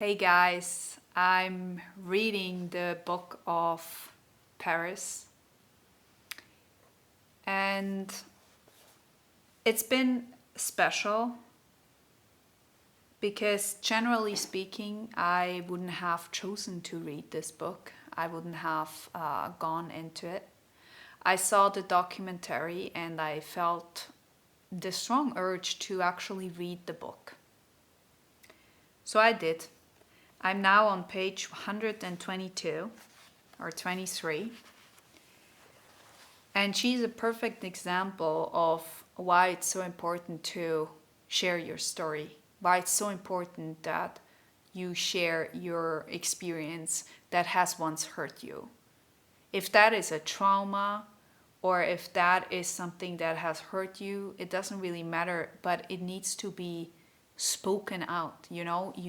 Hey guys, I'm reading the book of Paris, and it's been special because, generally speaking, I wouldn't have chosen to read this book. I wouldn't have gone into it. I saw the documentary and I felt the strong urge to actually read the book. So I did. I'm now on page 122 or 23. And she's a perfect example of why it's so important to share your story, why it's so important that you share your experience that has once hurt you. If that is a trauma or if that is something that has hurt you, it doesn't really matter, but it needs to be spoken out. You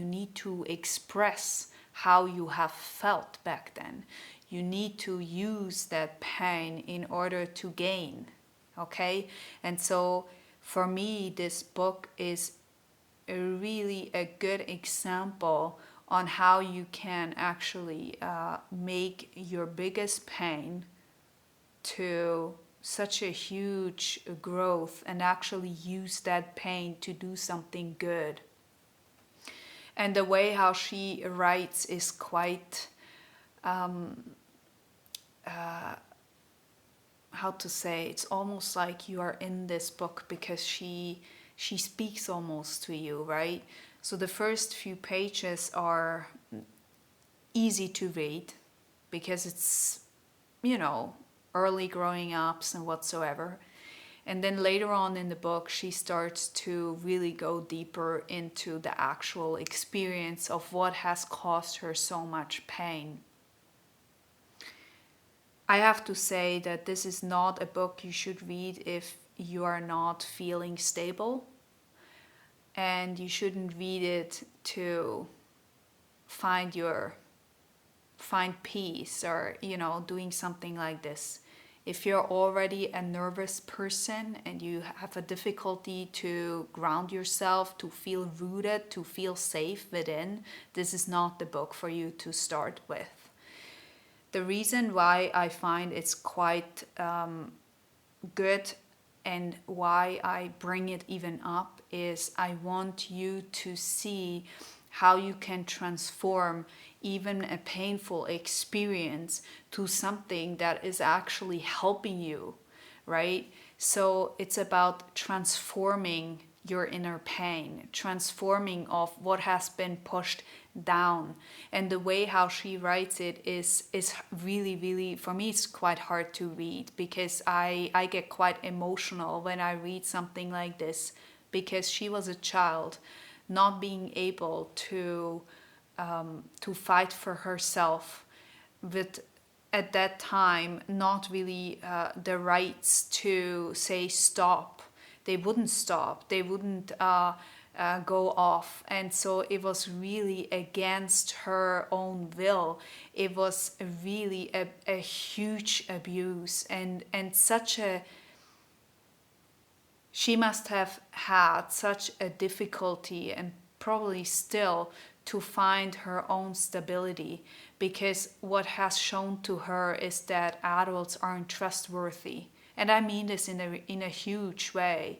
need to express how you have felt back then. You need to use that pain in order to gain. Okay? And so for me, this book is really a good example on how you can actually make your biggest pain to such a huge growth and actually use that pain to do something good. And the way how she writes is quite how to say, it's almost like you are in this book because she speaks almost to you, right? So the first few pages are easy to read because it's, early growing ups and whatsoever. And then later on in the book, she starts to really go deeper into the actual experience of what has caused her so much pain. I have to say that this is not a book you should read if you are not feeling stable, and you shouldn't read it to find peace or doing something like this. If you're already a nervous person and you have a difficulty to ground yourself, to feel rooted, to feel safe within, this is not the book for you to start with. The reason why I find it's quite good and why I bring it even up is I want you to see how you can transform even a painful experience to something that is actually helping you, right? So it's about transforming your inner pain, transforming of what has been pushed down. And the way how she writes it is really, really, for me, it's quite hard to read because I get quite emotional when I read something like this, because she was a child not being able to fight for herself, with at that time not really the rights to say stop. They wouldn't stop. They wouldn't go off, and so it was really against her own will. It was really a huge abuse, and such a she must have had such a difficulty, and probably still, to find her own stability, because what has shown to her is that adults aren't trustworthy. And I mean this in a huge way,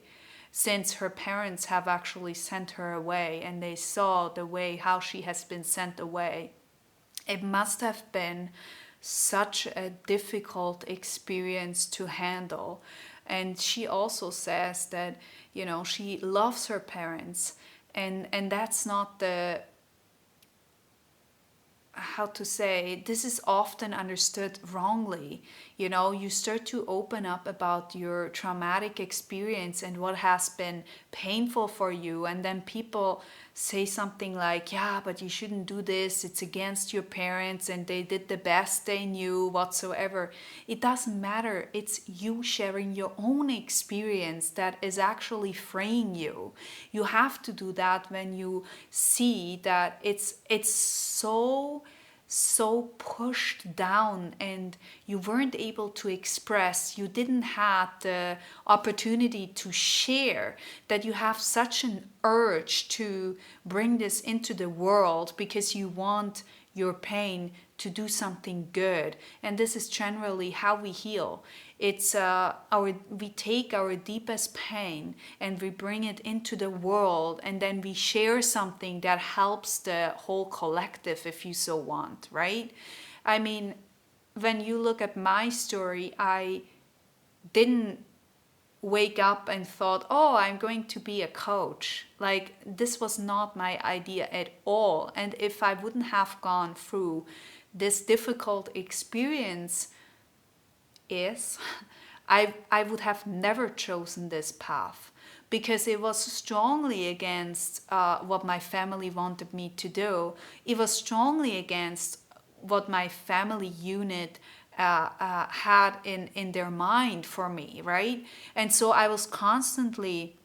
since her parents have actually sent her away and they saw the way how she has been sent away. It must have been such a difficult experience to handle. And she also says that, she loves her parents, and that's not the, how to say, this is often understood wrongly. You start to open up about your traumatic experience and what has been painful for you, and then people say something like, yeah, but you shouldn't do this, it's against your parents and they did the best they knew whatsoever. It doesn't matter. It's you sharing your own experience that is actually freeing you. You have to do that when you see that it's so so pushed down and you weren't able to express, you didn't have the opportunity to share, that you have such an urge to bring this into the world because you want your pain to do something good. And this is generally how we heal. It's we take our deepest pain and we bring it into the world, and then we share something that helps the whole collective, if you so want, right? I mean, when you look at my story, I didn't wake up and thought, oh, I'm going to be a coach. Like, this was not my idea at all. And if I wouldn't have gone through this difficult experience, I would have never chosen this path, because it was strongly against what my family wanted me to do. It was strongly against what my family unit had in their mind for me, right? And so I was constantly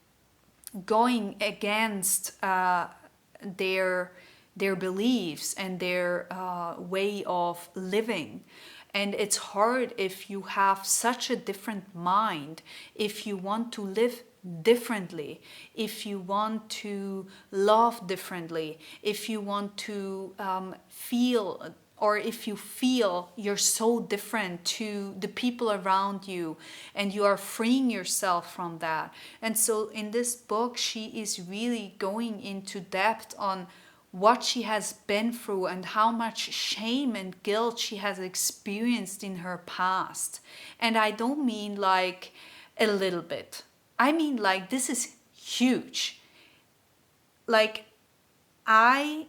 going against their beliefs and their way of living. And it's hard if you have such a different mind, if you want to live differently, if you want to love differently, if you want to feel, or if you feel you're so different to the people around you and you are freeing yourself from that. And so in this book, she is really going into depth on what she has been through and how much shame and guilt she has experienced in her past. And I don't mean like a little bit. I mean, like, this is huge. Like, I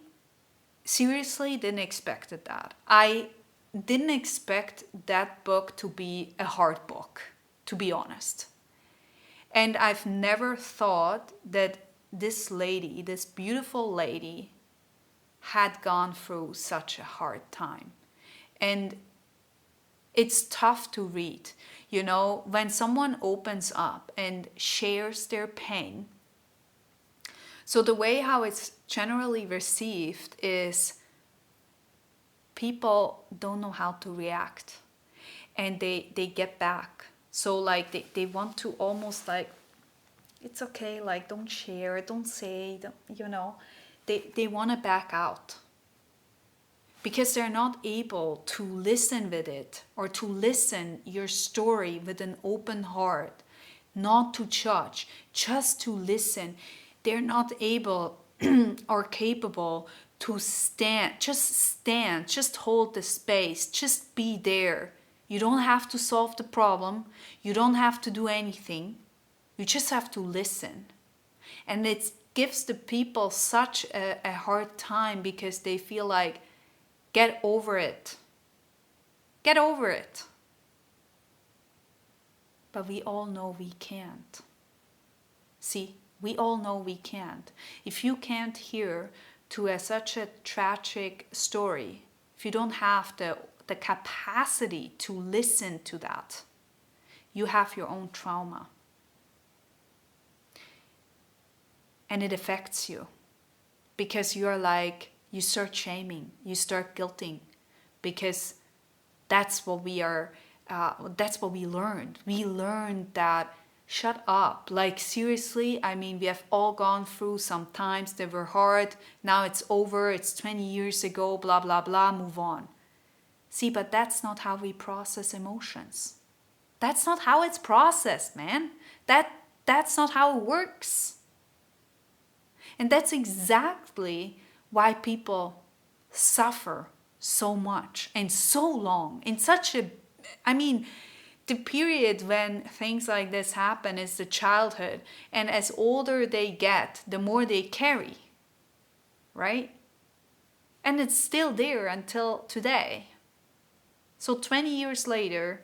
seriously didn't expect that. I didn't expect that book to be a hard book, to be honest. And I've never thought that this lady, this beautiful lady, had gone through such a hard time. And it's tough to read. You know, when someone opens up and shares their pain, so the way how it's generally received is people don't know how to react, and they get back. So like they want to almost like, it's okay, like don't share, don't say, you know, they want to back out because they're not able to listen with it, or to listen your story with an open heart, not to judge, just to listen. They're not able or capable to stand, just hold the space, just be there. You don't have to solve the problem, you don't have to do anything, you just have to listen. And it gives the people such a hard time because they feel like, get over it. Get over it. But we all know we can't. See, we all know we can't. If you can't hear to such a tragic story, if you don't have the capacity to listen to that, you have your own trauma. And it affects you because you're like, you start shaming, you start guilting, because that's what we are, that's what we learned. We learned that, shut up, like seriously, I mean, we have all gone through some times that were hard, now it's over, it's 20 years ago, blah, blah, blah, move on. See, but that's not how we process emotions. That's not how it's processed, man. That's not how it works. And that's exactly why people suffer so much and so long in such a, I mean, the period when things like this happen is the childhood, and as older they get, the more they carry, right? And it's still there until today. So 20 years later,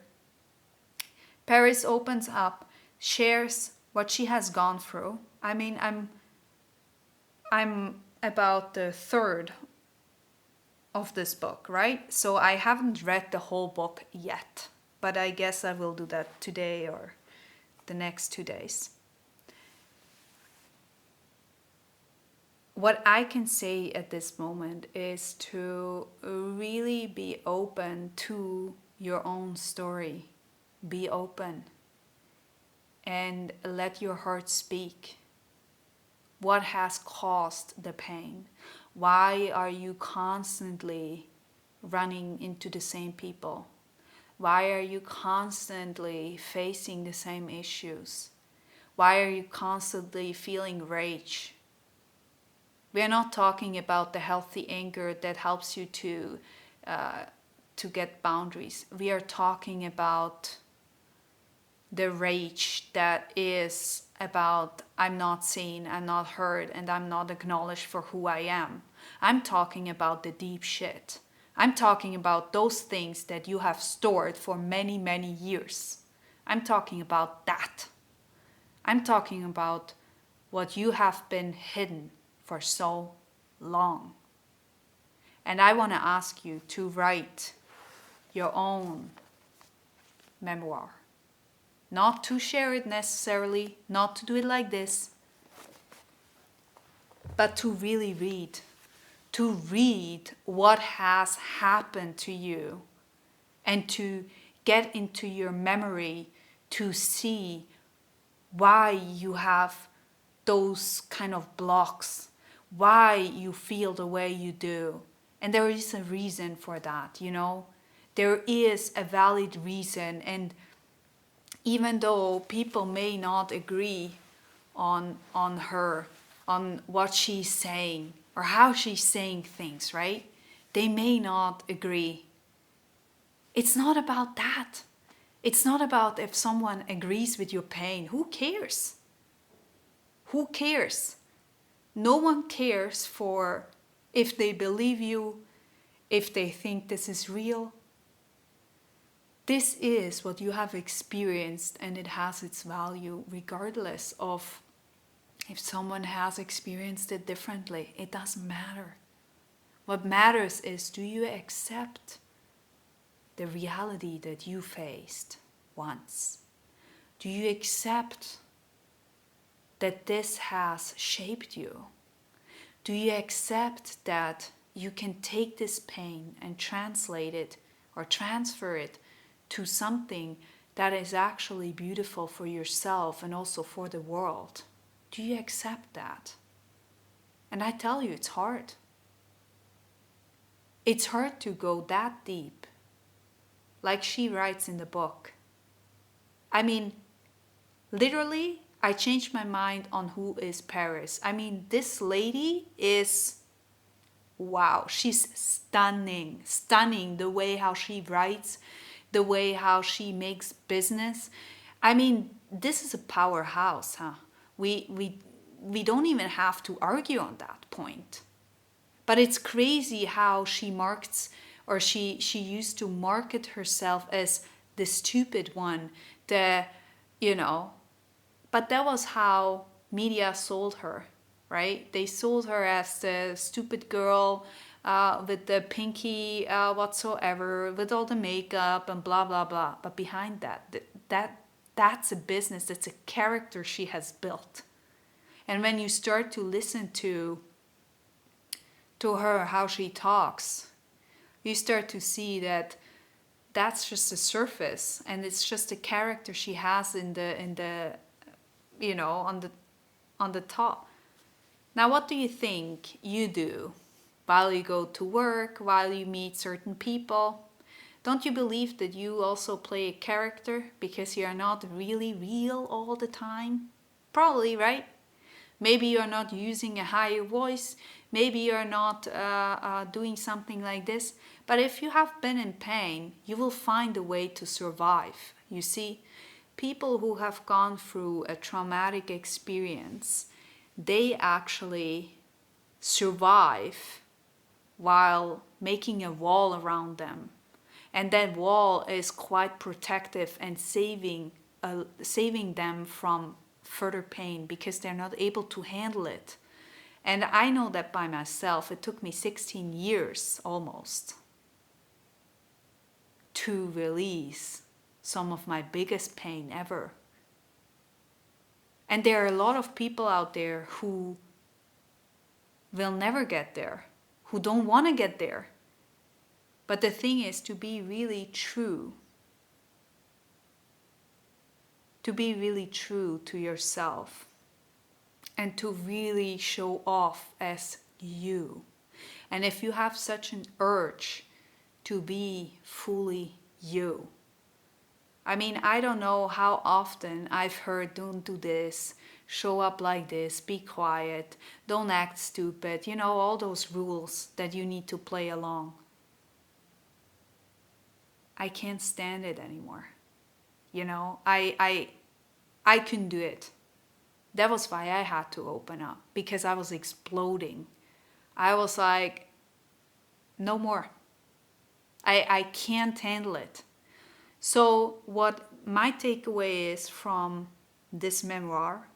Paris opens up, shares what she has gone through. I mean, I'm about the third of this book, right? So I haven't read the whole book yet, but I guess I will do that today or the next 2 days. what I can say at this moment is to really be open to your own story. Be open and let your heart speak. What has caused the pain? Why are you constantly running into the same people? Why are you constantly facing the same issues? Why are you constantly feeling rage? We are not talking about the healthy anger that helps you to get boundaries. We are talking about the rage that is about I'm not seen, I'm not heard, and I'm not acknowledged for who I am. I'm talking about the deep shit. I'm talking about those things that you have stored for many, many years. I'm talking about that. I'm talking about what you have been hidden for so long. And I want to ask you to write your own memoir. Not to share it necessarily, not to do it like this, but to really read. To read what has happened to you and to get into your memory to see why you have those kind of blocks, why you feel the way you do. And there is a reason for that, you know? There is a valid reason, and even though people may not agree on her, on what she's saying or how she's saying things, right? They may not agree. It's not about that. It's not about if someone agrees with your pain. Who cares? Who cares? No one cares for if they believe you, if they think this is real. This is what you have experienced, and it has its value regardless of if someone has experienced it differently. It doesn't matter. What matters is, do you accept the reality that you faced once? Do you accept that this has shaped you? Do you accept that you can take this pain and translate it or transfer it to something that is actually beautiful for yourself and also for the world? Do you accept that? And I tell you, it's hard. It's hard to go that deep, like she writes in the book. I mean, literally, I changed my mind on who is Paris. I mean, this lady is, wow, she's stunning. Stunning, the way how she writes, the way how she makes business. I mean, this is a powerhouse, huh? We don't even have to argue on that point. But it's crazy how she markets, or she used to market herself as the stupid one, the, you know, but that was how media sold her, right? They sold her as the stupid girl with the pinky whatsoever, with all the makeup and blah, blah, blah. But behind that's a business, that's a character she has built. And when you start to listen to her, how she talks, you start to see that that's just a surface, and it's just a character she has in the you know, on the top. Now, what do you think you do while you go to work, while you meet certain people? Don't you believe that you also play a character because you are not really real all the time? Probably, right? Maybe you're not using a higher voice. Maybe you're not doing something like this. But if you have been in pain, you will find a way to survive. You see, people who have gone through a traumatic experience, they actually survive while making a wall around them. And that wall is quite protective and saving them from further pain because they're not able to handle it. And I know that by myself. It took me 16 years almost to release some of my biggest pain ever. And there are a lot of people out there who will never get there, who don't want to get there. But the thing is to be really true, to be really true to yourself, and to really show off as you. And if you have such an urge to be fully you, I mean, I don't know how often I've heard, don't do this, show up like this, be quiet, don't act stupid, you know, all those rules that you need to play along. I can't stand it anymore. You know, I couldn't do it. That was why I had to open up, because I was exploding. I was like, no more. I can't handle it. So what my takeaway is from this memoir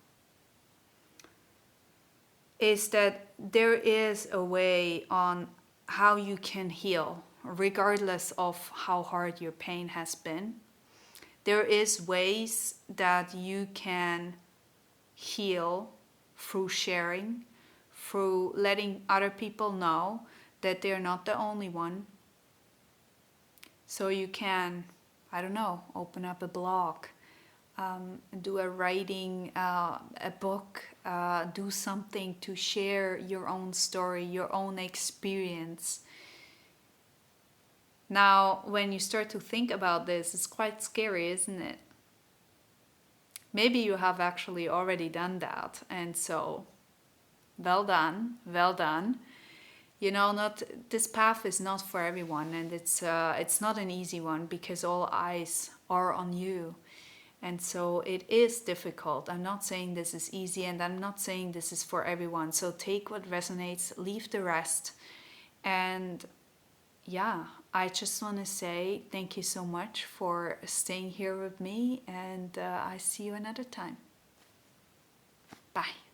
is that there is a way on how you can heal, regardless of how hard your pain has been. There is ways that you can heal through sharing, through letting other people know that they're not the only one. So you can, I don't know, open up a blog, do a writing, a book, do something to share your own story, your own experience. Now, when you start to think about this, it's quite scary, isn't it? Maybe you have actually already done that, and so well done, well done. You know, not this path is not for everyone, and it's not an easy one, because all eyes are on you. And so it is difficult. I'm not saying this is easy, and I'm not saying this is for everyone. So take what resonates, leave the rest. And yeah, I just want to say thank you so much for staying here with me, and I see you another time. Bye.